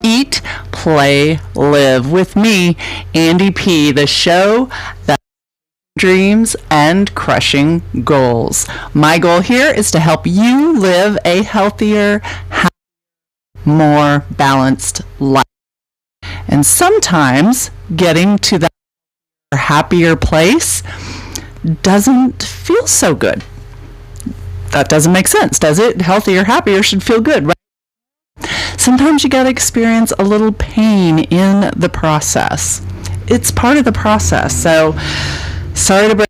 Eat, Play, Live with me, Andi P, the show that dreams and crushing goals. My goal here is to help you live a healthier, happier, more balanced life. And sometimes getting to that happier place doesn't feel so good. That doesn't make sense, does it? Healthier, happier should feel good, right? Sometimes you got to experience a little pain in the process. It's part of the process. So, sorry to break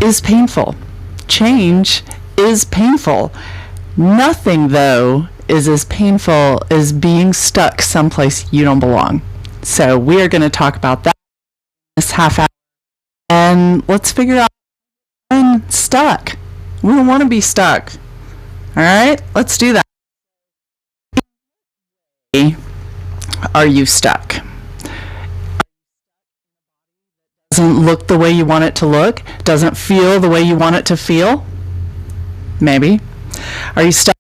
is painful. Change is painful. Nothing, though, is as painful as being stuck someplace you don't belong. So we are going to talk about that in this half hour. And let's figure out I'm stuck. We don't want to be stuck. All right, let's do that. Are you stuck? Doesn't look the way you want it to look? Doesn't feel the way you want it to feel? Maybe. Are you stuck?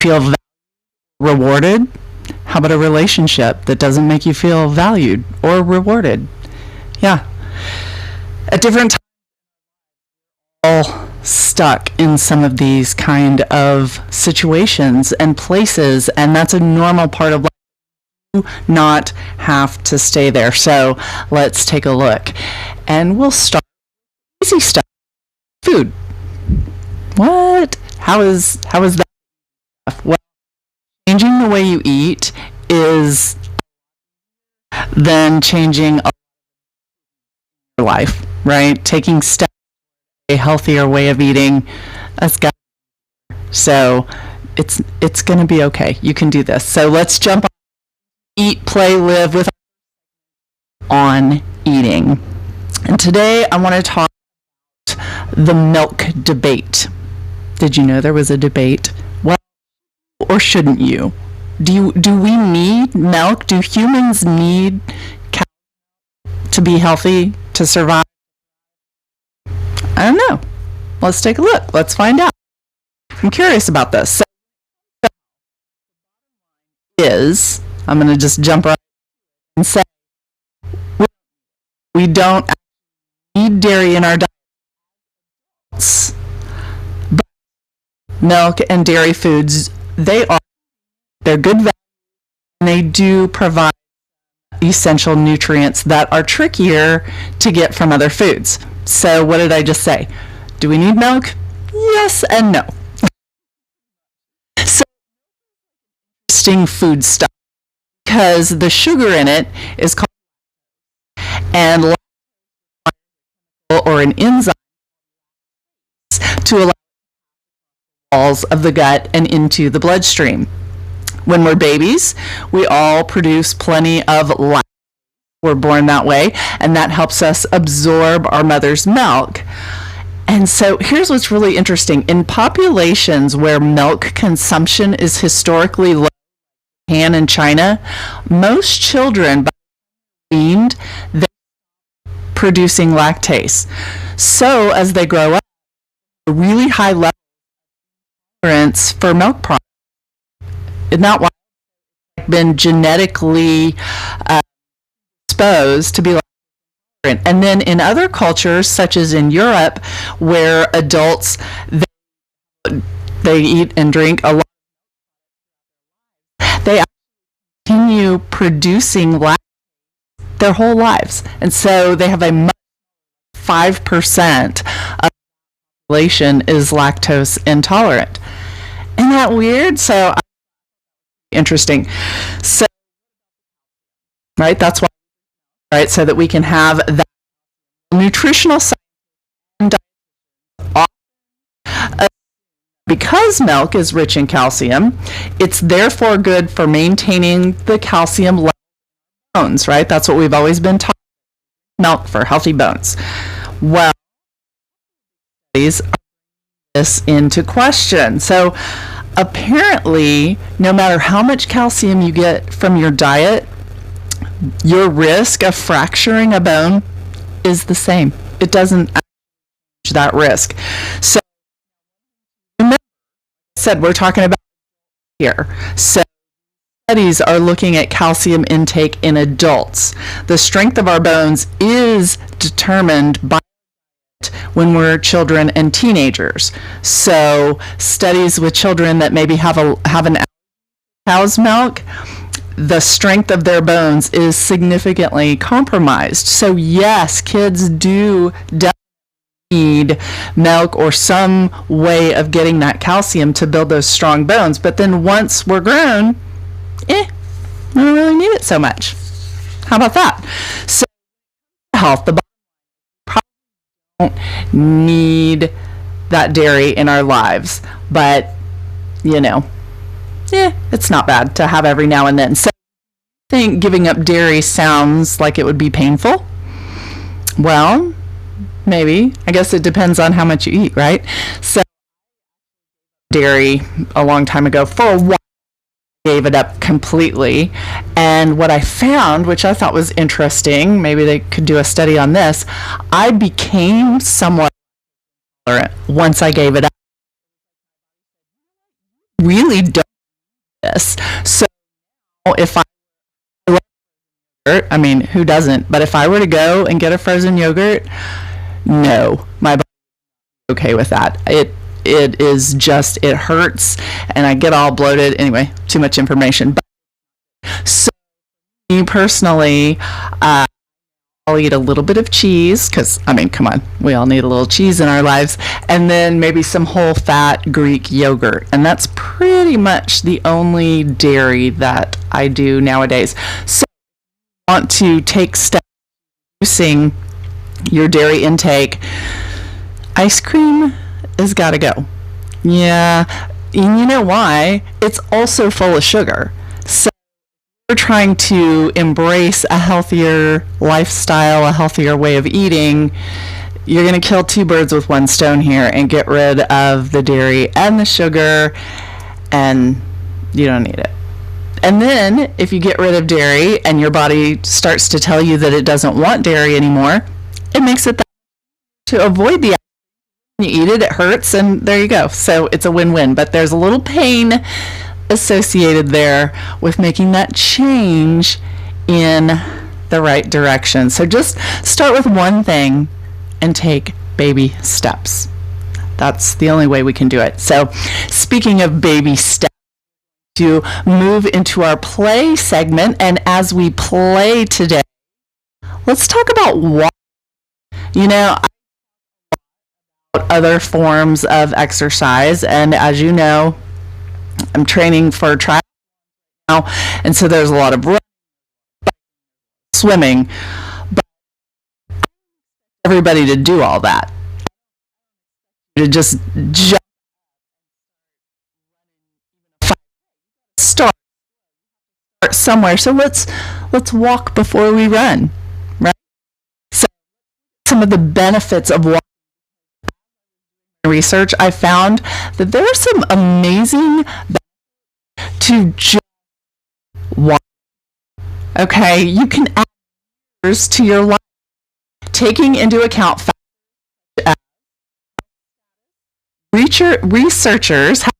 Feel rewarded? How about a relationship that doesn't make you feel valued or rewarded? Yeah. At different times, all stuck in some of these kind of situations and places, and that's a normal part of life. You do not have to stay there. So let's take a look, and we'll start with easy stuff. Food. What? How is that? Well, changing the way you eat is then changing your life, right? Taking steps a healthier way of eating. That's got so it's going to be okay. You can do this. So let's jump on Eat, Play, Live with on eating. And today I want to talk about the milk debate. Did you know there was a debate? Well, or shouldn't you? Do we need milk? Do humans need cow to be healthy, to survive? I don't know. Let's take a look. Let's find out. I'm curious about this. So, I'm going to just jump right and say we don't need dairy in our diets. But milk and dairy foods, they're good value, and they do provide essential nutrients that are trickier to get from other foods. So what did I just say? Do we need milk? Yes and no. So interesting food stuff, because the sugar in it is called and or an enzyme to allow walls of the gut and into the bloodstream. When we're babies, we all produce plenty of lactose. We're born that way, and that helps us absorb our mother's milk. And so here's what's really interesting. In populations where milk consumption is historically low, Japan and China, most children, by weaned, they're producing lactase. So as they grow up, a really high level of tolerance for milk products. Isn't that why it's been genetically exposed to be lactose intolerant? And then in other cultures, such as in Europe, where adults they eat and drink a lot, they continue producing lactose their whole lives, and so they have a 5% of the population is lactose intolerant. Isn't that weird? So interesting. So, right, that's why, right, so that we can have that nutritional science and diet. Because milk is rich in calcium, it's therefore good for maintaining the calcium level in bones, right? That's what we've always been taught. Milk for healthy bones. Well, studies are this into question. So apparently, no matter how much calcium you get from your diet, your risk of fracturing a bone is the same. It doesn't change that risk. So remember, I said we're talking about here. So studies are looking at calcium intake in adults. The strength of our bones is determined by when we're children and teenagers. So studies with children that maybe have an cow's milk, the strength of their bones is significantly compromised. So yes, kids do definitely need milk or some way of getting that calcium to build those strong bones. But then once we're grown, I don't really need it so much. How about that? So health, the body probably don't need that dairy in our lives, but it's not bad to have every now and then. So I think giving up dairy sounds like it would be painful. Well, maybe. I guess it depends on how much you eat, right? So dairy a long time ago. For a while, I gave it up completely. And what I found, which I thought was interesting, maybe they could do a study on this, I became somewhat tolerant once I gave it up. Really don't do this. So if I mean, who doesn't? But if I were to go and get a frozen yogurt, no, my body is okay with that. It is just, it hurts, and I get all bloated. Anyway, too much information. But so me personally, I'll eat a little bit of cheese because, I mean, come on, we all need a little cheese in our lives, and then maybe some whole fat Greek yogurt, and that's pretty much the only dairy that I do nowadays. So want to take steps reducing your dairy intake, ice cream has got to go. Yeah, and you know why? It's also full of sugar. So we're trying to embrace a healthier lifestyle, a healthier way of eating. You're going to kill two birds with one stone here and get rid of the dairy and the sugar, and you don't need it. And then if you get rid of dairy and your body starts to tell you that it doesn't want dairy anymore, it makes it to avoid the when you eat it, it hurts, and there you go. So it's a win-win, but there's a little pain associated there with making that change in the right direction. So just start with one thing and take baby steps. That's the only way we can do it. So speaking of baby steps, to move into our play segment, and as we play today, let's talk about walking. Other forms of exercise, and as you know, I'm training for triathlon now, and so there's a lot of running, swimming, but I don't expect everybody to do all that, to just jump, start somewhere. So let's walk before we run, right? So some of the benefits of walking. Research, I found that there are some amazing benefits to just walk. Okay, you can add years to your life, taking into account factors as researchers have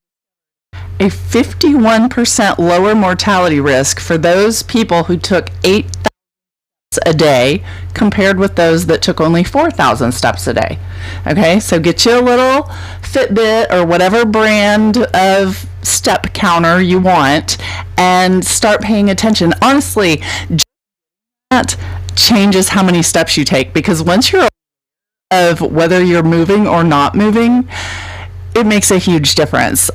a 51% lower mortality risk for those people who took 8,000 steps a day compared with those that took only 4,000 steps a day. Okay, so get you a little Fitbit or whatever brand of step counter you want and start paying attention. Honestly, that changes how many steps you take, because once you're aware of whether you're moving or not moving, it makes a huge difference.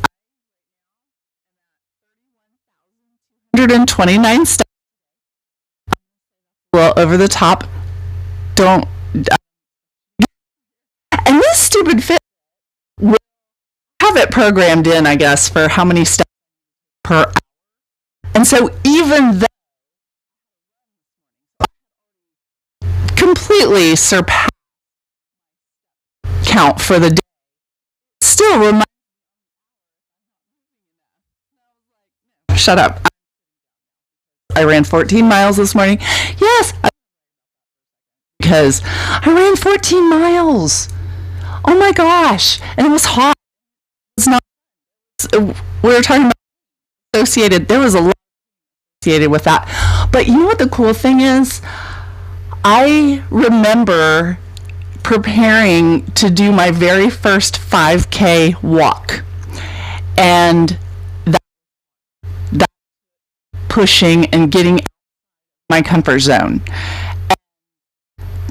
129 steps. Well, over the top, don't. And this stupid fit will have it programmed in, I guess, for how many steps per hour. And so even though completely surpassed count for the day, still reminds me. Shut up. I ran 14 miles this morning. Yes, because I ran 14 miles. Oh my gosh. And it was hot. It's not, we were talking about there was a lot associated with that. But you know what the cool thing is? I remember preparing to do my very first 5K walk. And that pushing and getting out of my comfort zone.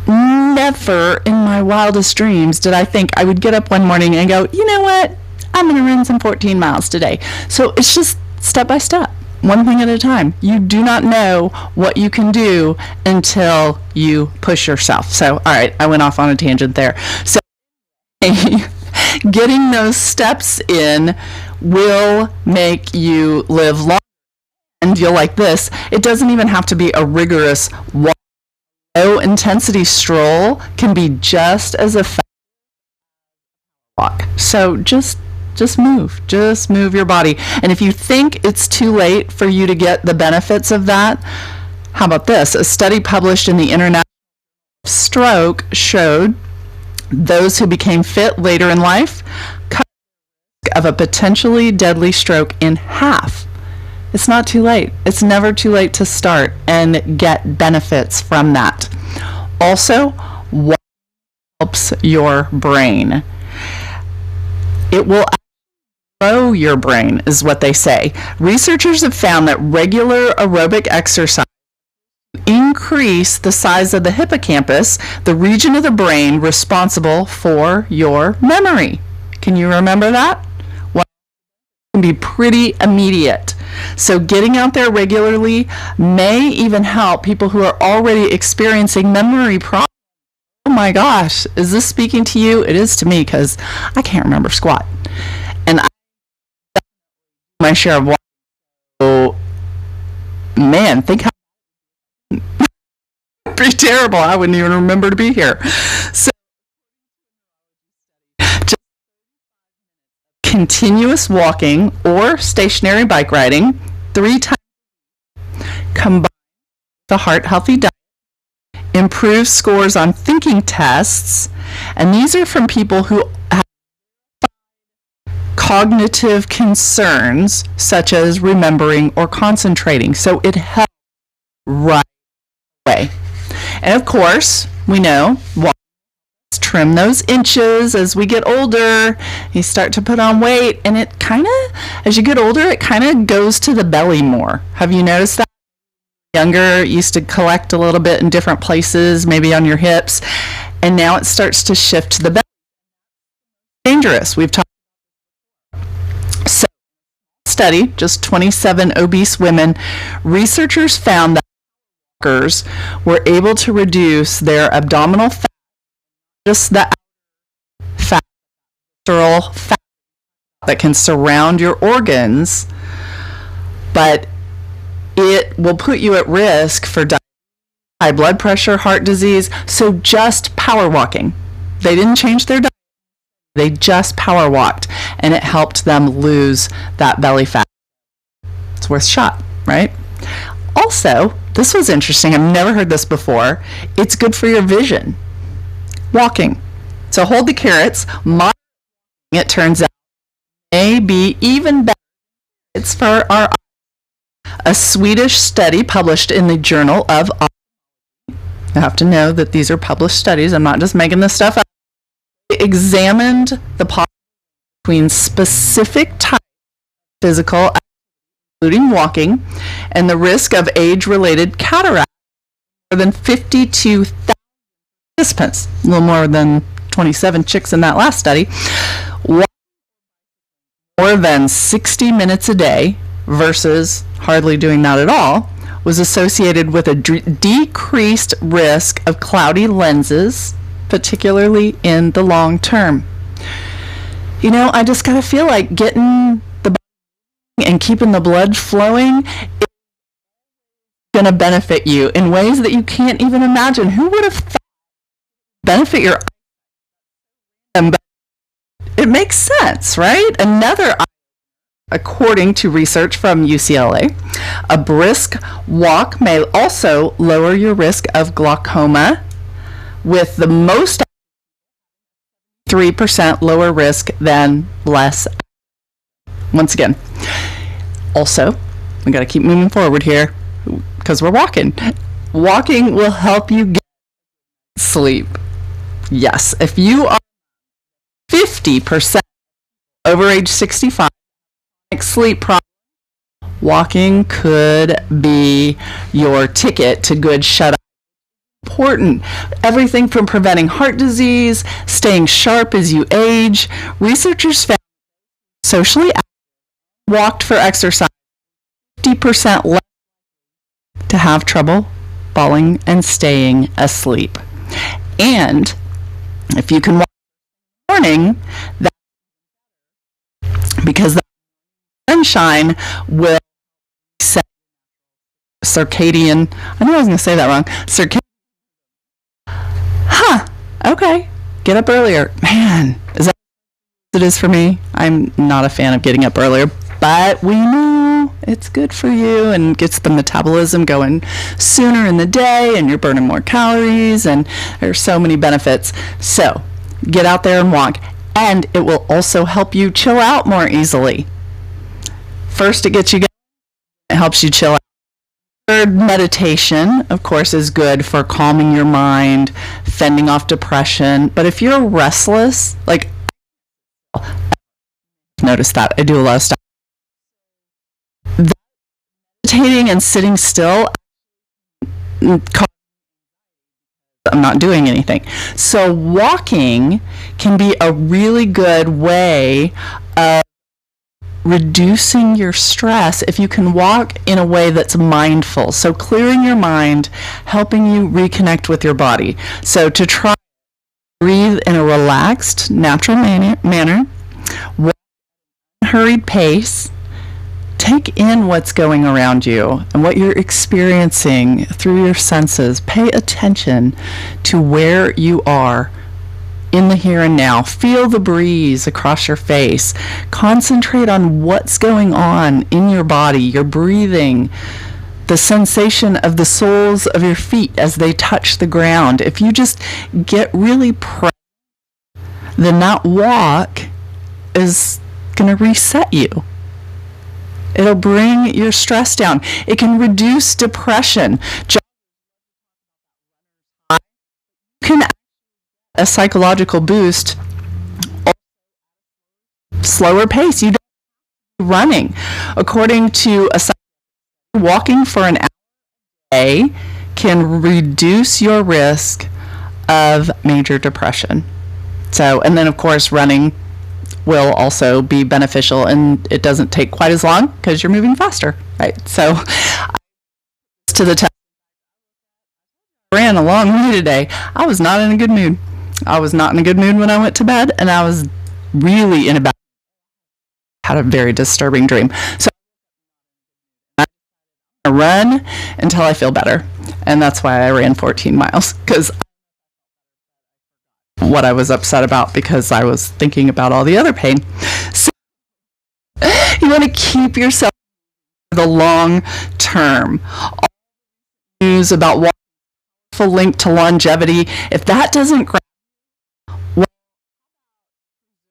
And never in my wildest dreams did I think I would get up one morning and go, you know what? I'm going to run some 14 miles today. So it's just step by step, one thing at a time. You do not know what you can do until you push yourself. So, all right, I went off on a tangent there. So getting those steps in will make you live longer. And you'll like this. It doesn't even have to be a rigorous walk. Low intensity stroll can be just as effective as a walk. So just move your body. And if you think it's too late for you to get the benefits of that, how about this? A study published in the International Stroke showed those who became fit later in life cut the risk of a potentially deadly stroke in half. It's not too late. It's never too late to start and get benefits from that. Also, what helps your brain? It will grow your brain, is what they say. Researchers have found that regular aerobic exercise increase the size of the hippocampus, the region of the brain responsible for your memory. Can you remember that? Well, it can be pretty immediate. So getting out there regularly may even help people who are already experiencing memory problems. Oh my gosh, is this speaking to you? It is to me, because I can't remember squat. And I my share of walking. So, man, think how it'd be terrible. I wouldn't even remember to be here. So just continuous walking or stationary bike riding 3 times combined with a heart healthy diet improves scores on thinking tests, and these are from people who have cognitive concerns such as remembering or concentrating. So it helps right away. And of course, we know trim those inches as we get older. You start to put on weight, and it kind of, as you get older, it kind of goes to the belly more. Have you noticed that? Younger, it used to collect a little bit in different places, maybe on your hips, and now it starts to shift to the belly. Dangerous. We've talked about this. So, study, just 27 obese women, researchers found that walkers were able to reduce their abdominal fat, just the fat, visceral fat that can surround your organs, but it will put you at risk for high blood pressure, heart disease. So just power walking. They didn't change their diet. They just power walked, and it helped them lose that belly fat. It's worth a shot, right? Also, this was interesting. I've never heard this before. It's good for your vision. Walking. So hold the carrots. Moderate walking, it turns out, may be even better. It's for our eyes. A Swedish study published in the Journal of Ophthalmology. You have to know that these are published studies. I'm not just making this stuff up. They examined the possibility between specific types of physical activity, including walking, and the risk of age-related cataract. More than 52,000 participants, a little more than 27 chicks in that last study, walking more than 60 minutes a day versus hardly doing that at all, was associated with a decreased risk of cloudy lenses, particularly in the long term. You know, I just gotta feel like getting the body and keeping the blood flowing is going to benefit you in ways that you can't even imagine. Who would have thought benefit your eyes? But it makes sense, right? Another, according to research from UCLA, a brisk walk may also lower your risk of glaucoma, with the most 3% lower risk than less. Once again, also, We got to keep moving forward here because we're walking. Walking will help you get sleep. Yes, if you are 50% over age 65, sleep problem, walking could be your ticket to good shut-eye. Important. Everything from preventing heart disease, staying sharp as you age. Researchers found socially active walked for exercise 50% less to have trouble falling and staying asleep. And if you can walk in the morning, because the sunshine will set circadian, I knew I was going to say that wrong, okay, get up earlier. Man, is that what it is for me? I'm not a fan of getting up earlier, but we know it's good for you and gets the metabolism going sooner in the day, and you're burning more calories, and there's so many benefits. So get out there and walk, and it will also help you chill out more easily. First, it gets you going. It helps you chill out. Third, meditation, of course, is good for calming your mind, fending off depression. But if you're restless, like, notice that I do a lot of stuff. Meditating and sitting still, I'm not doing anything. So walking can be a really good way of reducing your stress if you can walk in a way that's mindful. So clearing your mind, helping you reconnect with your body. So to try to breathe in a relaxed, natural manner, walk at a hurried pace, take in what's going around you and what you're experiencing through your senses. Pay attention to where you are in the here and now. Feel the breeze across your face. Concentrate on what's going on in your body, your breathing, the sensation of the soles of your feet as they touch the ground. If you just get really present, then that walk is going to reset you. It'll bring your stress down. It can reduce depression. You can a psychological boost, slower pace. You don't have to be running. According to a study, walking for an hour a day can reduce your risk of major depression. So, and then of course running will also be beneficial, and it doesn't take quite as long because you're moving faster, right? So to the test, I ran a long way today. I was not in a good mood. I was not in a good mood when I went to bed, and I was really in a bad mood. Had a very disturbing dream. So I'm going to run until I feel better, and that's why I ran 14 miles, because what I was upset about, because I was thinking about all the other pain. So you want to keep yourself for the long term. All news about walking, powerful link to longevity, if that doesn't grab you,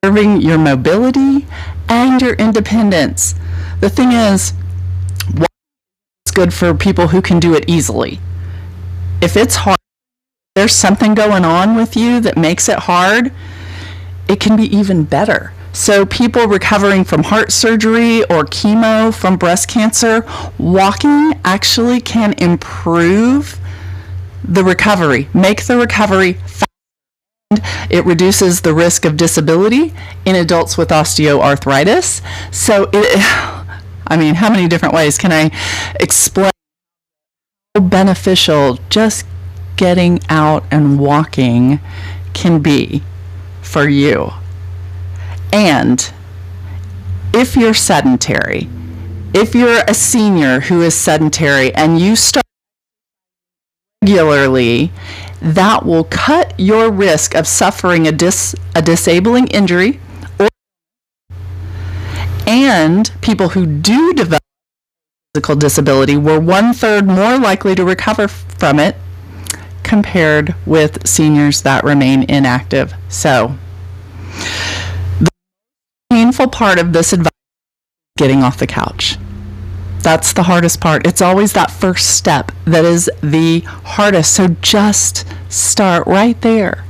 preserving your mobility and your independence. The thing is, walking is good for people who can do it easily. If it's hard, there's something going on with you that makes it hard, it can be even better. So people recovering from heart surgery or chemo from breast cancer, walking actually can improve the recovery, make the recovery faster. It reduces the risk of disability in adults with osteoarthritis. So how many different ways can I explain how beneficial just getting out and walking can be for you? And if you're sedentary, if you're a senior who is sedentary and you start regularly, that will cut your risk of suffering a disabling injury, and people who do develop physical disability were 1/3 more likely to recover from it compared with seniors that remain inactive. So the painful part of this advice is getting off the couch. That's the hardest part. It's always that first step that is the hardest. So just start right there.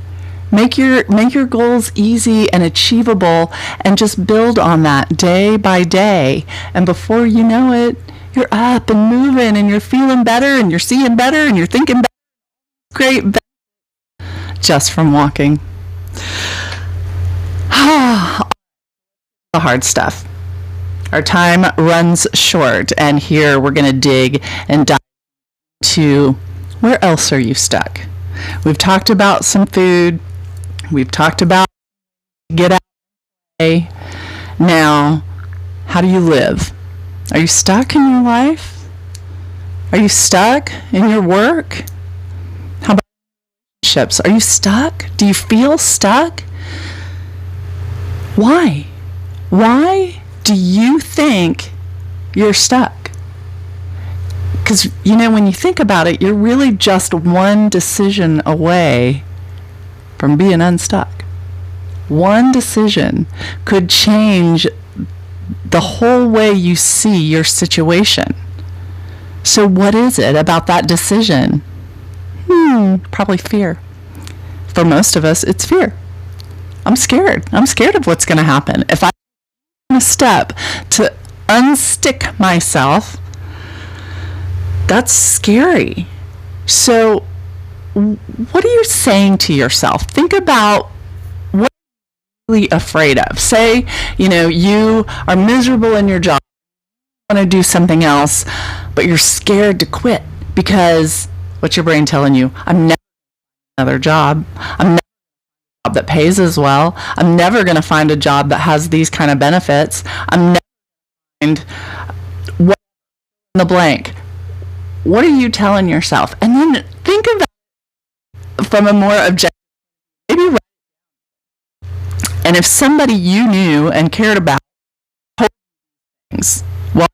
Make your goals easy and achievable, and just build on that day by day. And before you know it, you're up and moving, and you're feeling better, and you're seeing better, and you're thinking better. Great, just from walking. The hard stuff. Our time runs short, and here we're going to dig and dive into where else are you stuck. We've talked about some food. We've talked about get out today. Now, how do you live? Are you stuck in your life? Are you stuck in your work? How about relationships? Are you stuck? Do you feel stuck? Why? Why do you think you're stuck? Because, when you think about it, you're really just one decision away from being unstuck. One decision could change the whole way you see your situation. So what is it about that decision? Probably fear. For most of us, it's fear. I'm scared. I'm scared of what's going to happen. If I take a step to unstick myself, that's scary. So what are you saying to yourself? Think about what you're really afraid of. Say, you are miserable in your job, you want to do something else, but you're scared to quit because what's your brain telling you? I'm never going to find another job. I'm never going to find a job that pays as well. I'm never going to find a job that has these kind of benefits. I'm never going to find what in the blank. What are you telling yourself? And then think about it from a more objective, maybe. And if somebody you knew and cared about told you things, well,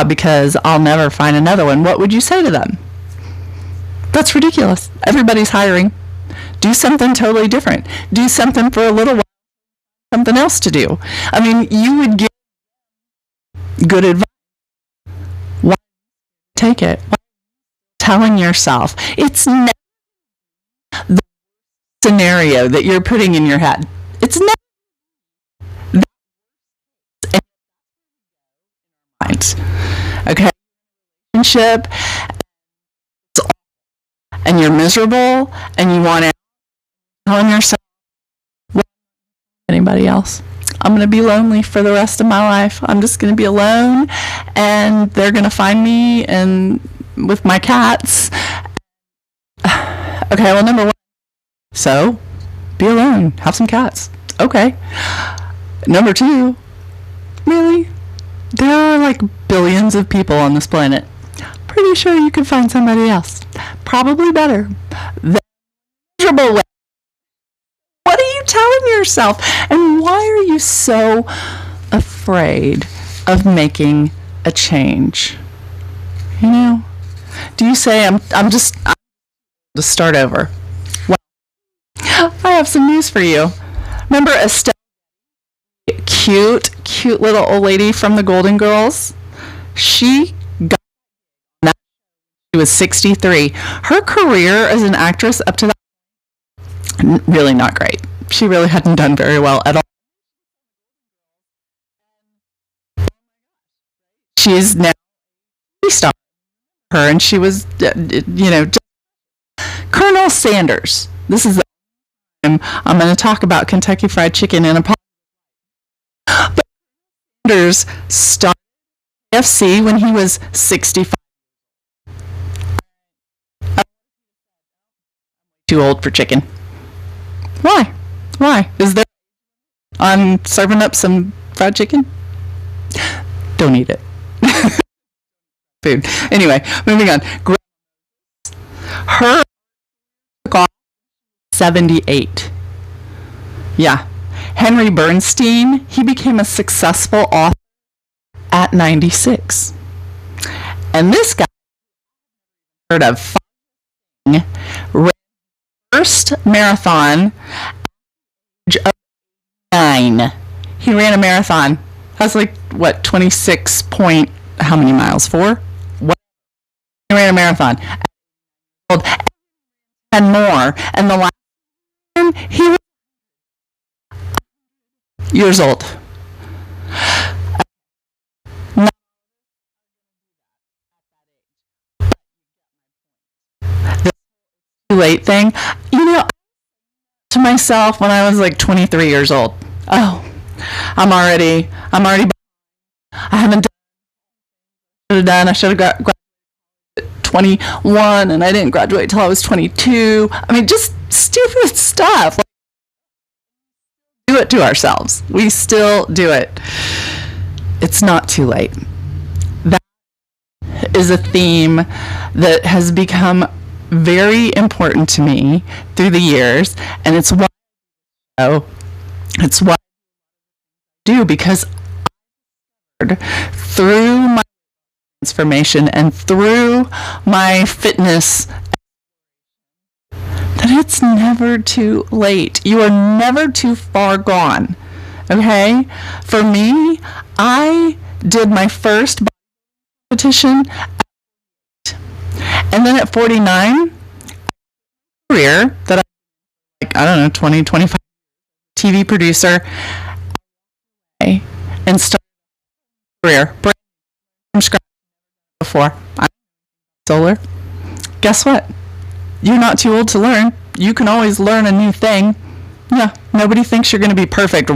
because I'll never find another one, what would you say to them? That's ridiculous. Everybody's hiring. Do something totally different. Do something for a little while, something else to do. I mean, you would give good advice. Why take it? Why telling yourself? It's never the scenario that you're putting in your head. It's never that mind. Okay? Relationship, and you're miserable, and you want to tell yourself, well, anybody else? I'm going to be lonely for the rest of my life. I'm just going to be alone, and they're going to find me and with my cats. Okay, well, number one, so be alone. Have some cats. Okay. Number two, really? There are like billions of people on this planet. Pretty sure you could find somebody else. Probably better. The miserable way. What are you telling yourself? And why are you so afraid of making a change? Do you say, I'm just to start over? Well, I have some news for you. Remember Estelle, cute little old lady from the Golden Girls? She got that she was 63. Her career as an actress up to that, really not great. She really hadn't done very well at all. She is now a star. Her, and she was, Colonel Sanders. This is the time I'm going to talk about Kentucky Fried Chicken in a podcast. But Sanders started KFC when he was 65. Too old for chicken. Why? Is there on serving up some fried chicken? Don't eat it. Food. Anyway, moving on. Her took off 78. Yeah. Henry Bernstein, he became a successful author at 96. And this guy, heard of, ran first marathon at the age of 9. He ran a marathon. That's like, 26 point how many miles? 4? What? He ran a marathon. And more. And the last one, he was years old. This too late thing, to myself when I was like 23 years old. Oh, I'm already. I haven't done. I should have graduated at 21, and I didn't graduate till I was 22. I mean, just stupid stuff. Do it to ourselves. We still do it. It's not too late. That is a theme that has become very important to me through the years, and it's why I do, because through my transformation and through my fitness that it's never too late. You are never too far gone. Okay? For me, I did my first competition and then at 49, career that I don't know, 20, 25 TV producer and started a career from scratch before. I'm solar. Guess what? You're not too old to learn. You can always learn a new thing. Yeah, nobody thinks you're going to be perfect.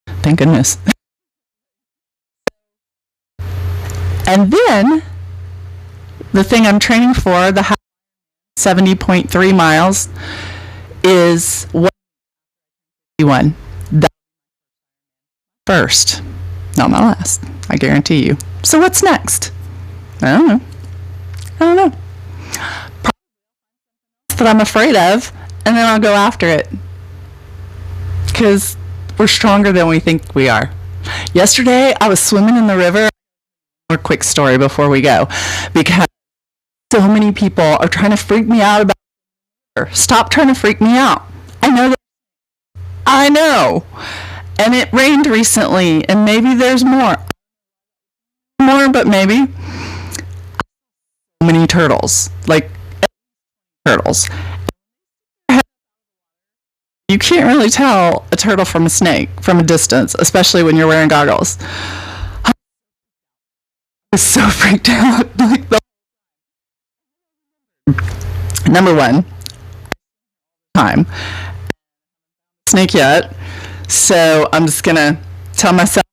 Thank goodness. And then the thing I'm training for, the 70.3 miles, is 151. That's first, not my last. I guarantee you. So what's next? I don't know. That I'm afraid of, and then I'll go after it, because we're stronger than we think we are. Yesterday I was swimming in the river. A quick story before we go, because so many people are trying to freak me out about the river. Stop trying to freak me out. I know, and it rained recently, and maybe there's more, but maybe so many turtles, like turtles. You can't really tell a turtle from a snake from a distance, especially when you're wearing goggles. I was so freaked out. Number one, time. Snake yet. So I'm just going to tell myself,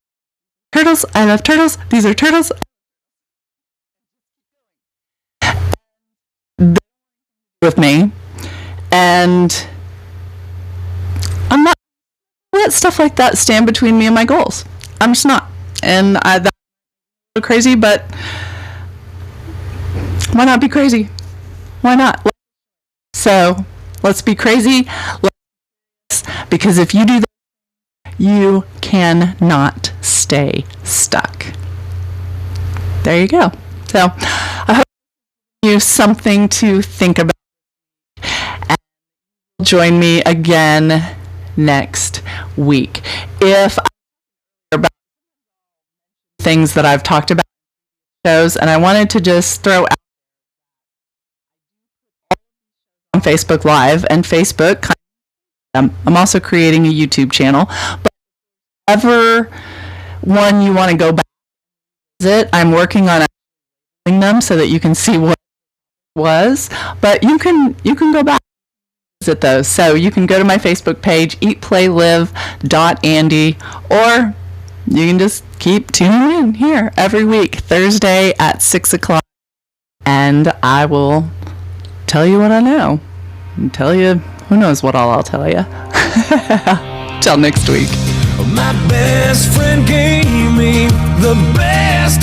turtles, I love turtles. These are turtles. With me, and I'm not let stuff like that stand between me and my goals. I'm just not, and that's crazy, but why not be crazy? Why not? So let's be crazy, because if you do that, you cannot stay stuck. There you go. So I hope you something to think about. Join me again next week. If I about things that I've talked about in shows, and I wanted to just throw out on Facebook Live and Facebook. I'm also creating a YouTube channel. But whatever one you want to go back to visit, I'm working on them so that you can see what it was. But you can go back. Visit those. So you can go to my Facebook page, eatplaylive.andy, or you can just keep tuning in here every week, Thursday at 6 o'clock, and I will tell you what I know and tell you who knows what all I'll tell you. Till next week. My best friend gave me the best